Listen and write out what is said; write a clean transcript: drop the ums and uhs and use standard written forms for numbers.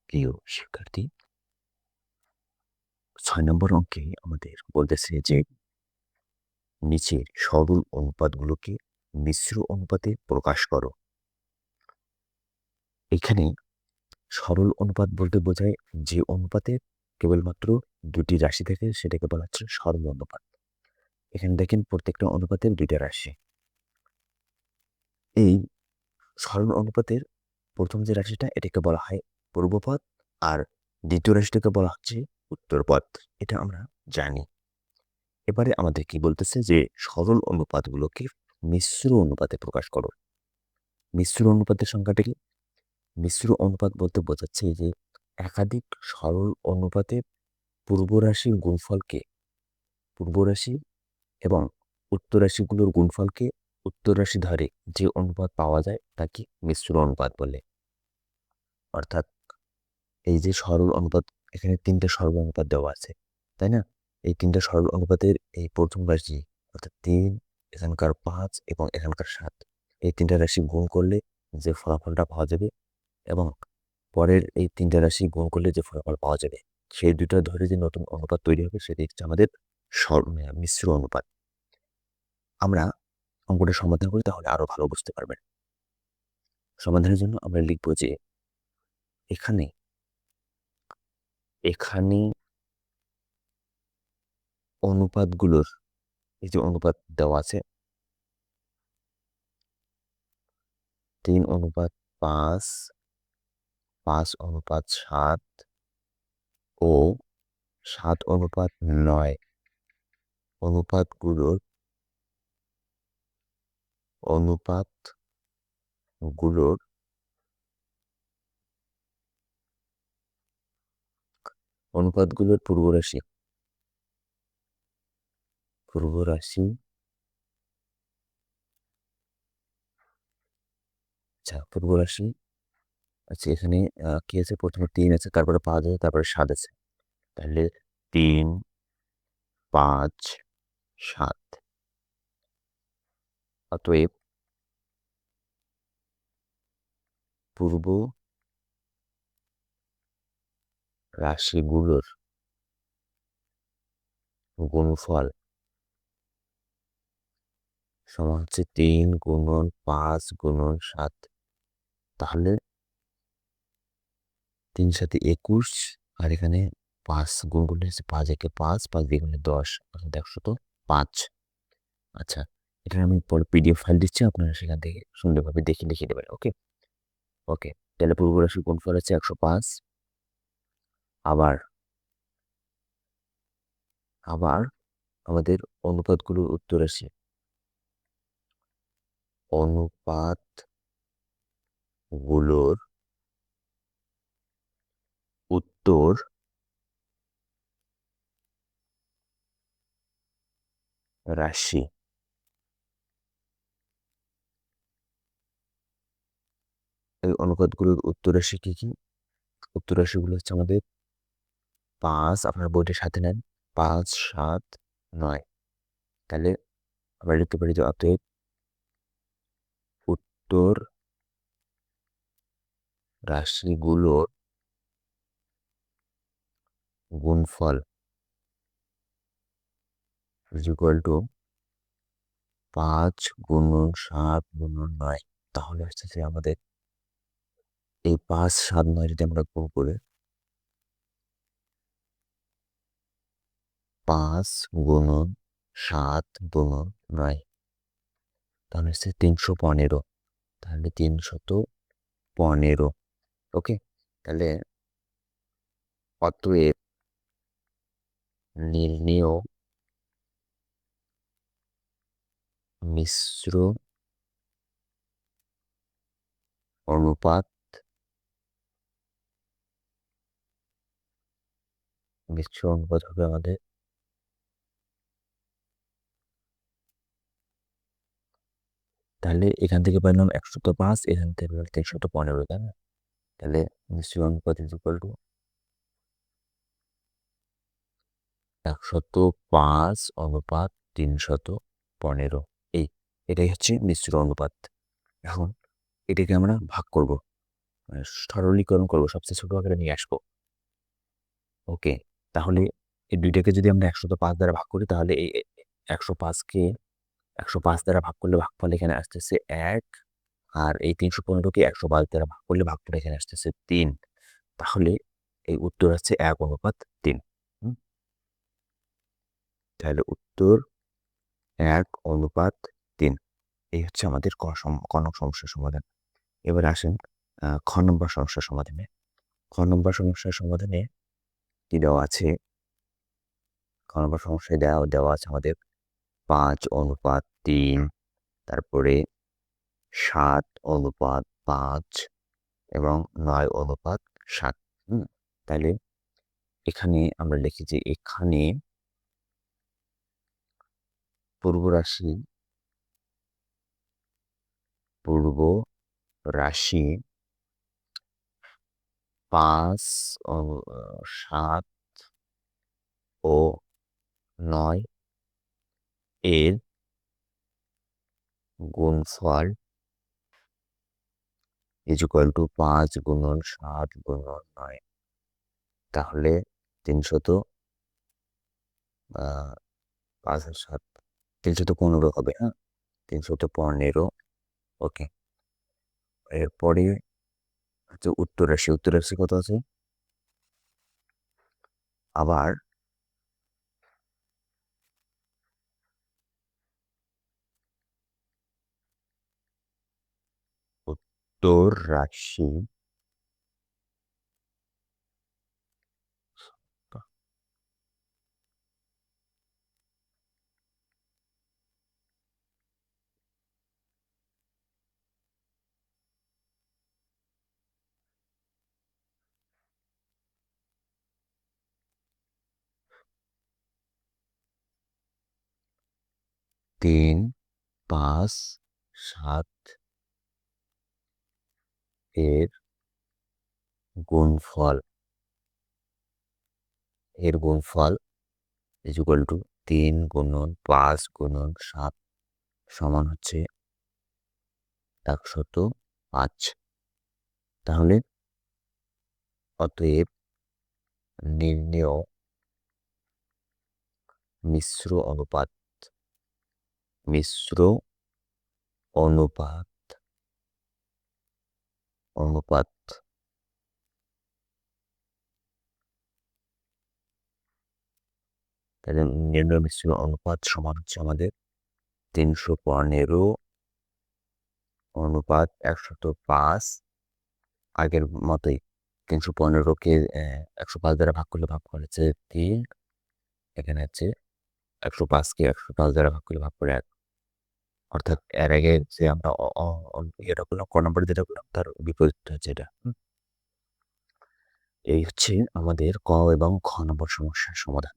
প্রিয় শিক্ষার্থী, ৬ নম্বর অঙ্কে আমাদের বলতেছে যে নিচের সরল অনুপাতগুলোকে মিশ্র অনুপাতে প্রকাশ করো। এখানে সরল অনুপাত বলতে বোঝায় যে অনুপাতে কেবলমাত্র দুটি রাশি থাকে সেটাকে বলা হচ্ছে সরল অনুপাত। এখানে দেখেন প্রত্যেকটা অনুপাতের দুইটা রাশি। এই সরল অনুপাতের প্রথম যে রাশিটা এটাকে বলা হয় পূর্বপদ, আর দ্বিতীয় রাশিটাকে বলা হচ্ছে উত্তরপদ। এটা আমরা জানি। এবারে আমাদের কি বলতেছে যে সরল অনুপাতগুলোকে মিশ্র অনুপাতে প্রকাশ করো। মিশ্র অনুপাতের সংখ্যাটা কি? মিশ্র অনুপাত বলতে বোঝাচ্ছে যে একাধিক সরল অনুপাতে পূর্ব রাশির গুণফলকে পূর্ব রাশি এবং উত্তর রাশিগুলোর গুণফলকে উত্তর রাশি ধরে যে অনুপাত পাওয়া যায় তাকে মিশ্র অনুপাত বলে। অর্থাৎ এই যে সরল অনুপাত, এখানে তিনটা সরল অনুপাত দেওয়া আছে, তাই না? এই তিনটা সরল অনুপাতের এই প্রথম রাশি অর্থাৎ 3, এখানকার 5 এবং এখানকার 7, এই তিনটা রাশি গুণ করলে যে ফলাফলটা পাওয়া যাবে এবং পরের এই তিনটা রাশি গুণ করলে যে ফলাফল পাওয়া যাবে সেই দুটো ধরে যে নতুন অনুপাত তৈরি হবে সেটি হচ্ছে আমাদের মিশ্র অনুপাত। আমরা অঙ্কটা সমাধান করি তাহলে আরো ভালো বুঝতে পারবেন। সমাধানের জন্য আমরা লিখব যে এখানে এখানে অনুপাতগুলোর এই যে অনুপাত দেওয়া আছে 3:5, 5:7 ও 7:9 অনুপাতগুলোর অনুপাতগুলোর অনুপাতগুলোর পূর্বরাশি পূর্বরাশি। আচ্ছা, এখানে কি আছে? প্রথমে 3 আছে, তারপরে 5 আছে, তারপরে 7 আছে। তাহলে 3, 5, 7। অতএব পূর্ব রাশিগুলোর গুণফল সমান হচ্ছে 3 গুণন 5 গুণন 7। তাহলে 3 সাথে 21, আর এখানে 5 গুণ করলে হচ্ছে 5 একে 5, 5 দিয়ে গুণলে 10, অর্থাৎ 105। আচ্ছা, এটা আমি পরে পিডিএফ ফাইল দিচ্ছি, আপনারা সেখান থেকে সুন্দরভাবে দেখে লিখে দেবেন। ওকে ওকে তাহলে পূর্ব রাশির গুণফল হচ্ছে 105। আবার আবার আমাদের অনুপাতগুলোর উত্তর রাশি অনুপাতগুলোর উত্তর রাশি। এই অনুপাতগুলোর উত্তর রাশি কি কি? উত্তর রাশিগুলো হচ্ছে আমাদের 5, আপনার বইটির সাথে নেন, 5, 7, 9। তাহলে আমরা লিখতে পারি যে অতএব উত্তর রাশিগুলোর গুণফল ইজ ইকুয়াল টু 5 গুণন 7 গুণন 9। তাহলে হচ্ছে যে আমাদের এই 5, 7, 9 যদি আমরা গুণ করে 5 গুণন 7 গুণন 9, তাহলে হচ্ছে 315। তাহলে 315। ওকে, তাহলে অতএব নির্ণেয় মিশ্র অনুপাত হবে আমাদের তাহলে এখান থেকে পেলাম 105, এখান থেকে পেলাম 315, তাই না? তাহলে মিশ্র অনুপাত ইজ ইকুয়াল টু 105/315। এটাই হচ্ছে মিশ্র অনুপাত। এখন এটাকে আমরা ভাগ করব। সরলীকরণ করবো, সবচেয়ে ছোট আকারে নিয়ে আসবো। ওকে, তাহলে এই ২ টাকে যদি আমরা ১০৫ দ্বারা ভাগ করি তাহলে এই ১০৫কে ১০৫ দ্বারা ভাগ করলে ভাগফল এখানে আসতেছে ১, আর এই ৩১৫কে ১০৫ দ্বারা ভাগ করলে ভাগফল এখানে আসতেছে ৩। তাহলে এই উত্তর হচ্ছে ১:৩। তাহলে উত্তর ১:৩। এই হচ্ছে আমাদের ক নং সমস্যার সমাধান। এবার আসেন খ নম্বর সমস্যার সমাধানে। খ নম্বর সমস্যার সমাধানে কি দেওয়া আছে? খ নম্বর সমস্যায় দেওয়া আছে আমাদের ৫:৩, তারপরে ৭:৫ এবং ৯:৭। তাহলে এখানে আমরা লিখি যে এখানে পূর্ব রাশি ৫, ৭ ও ৯ এর গুণফল = ৫ গুণন ৭ গুণন ৯। তাহলে ৫ আর ৭ ৩১৫ হবে, হ্যাঁ? ৩১৫। ওকে। এরপরে হচ্ছে উত্তর রাশি। উত্তর রাশি কত আছে? আবার উত্তর রাশি ৩, ৫, ৭ এর গুণফল = ৩ গুণন ৫ গুণন ৭ সমান হচ্ছে ১০৫। তাহলে অতএব নির্ণেয় মিশ্র অনুপাত তাহলে নির্ণয় মিশ্র অনুপাত সমান হচ্ছে আমাদের ৩১৫:১০৫। আগের মতোই ৩১৫কে ১০৫ দ্বারা ভাগ করলে ভাগফল হচ্ছে ৩। এখানে হচ্ছে ১০৫কে ১০৫ দ্বারা ভাগ করলে ভাগফল ১। অর্থাৎ এর আগে যে আমরা ইয়েটা করলাম, ক নম্বরে যেটা করলাম তার বিপরীত হচ্ছে এটা। এই হচ্ছে আমাদের ক এবং খ নম্বর সমস্যার সমাধান।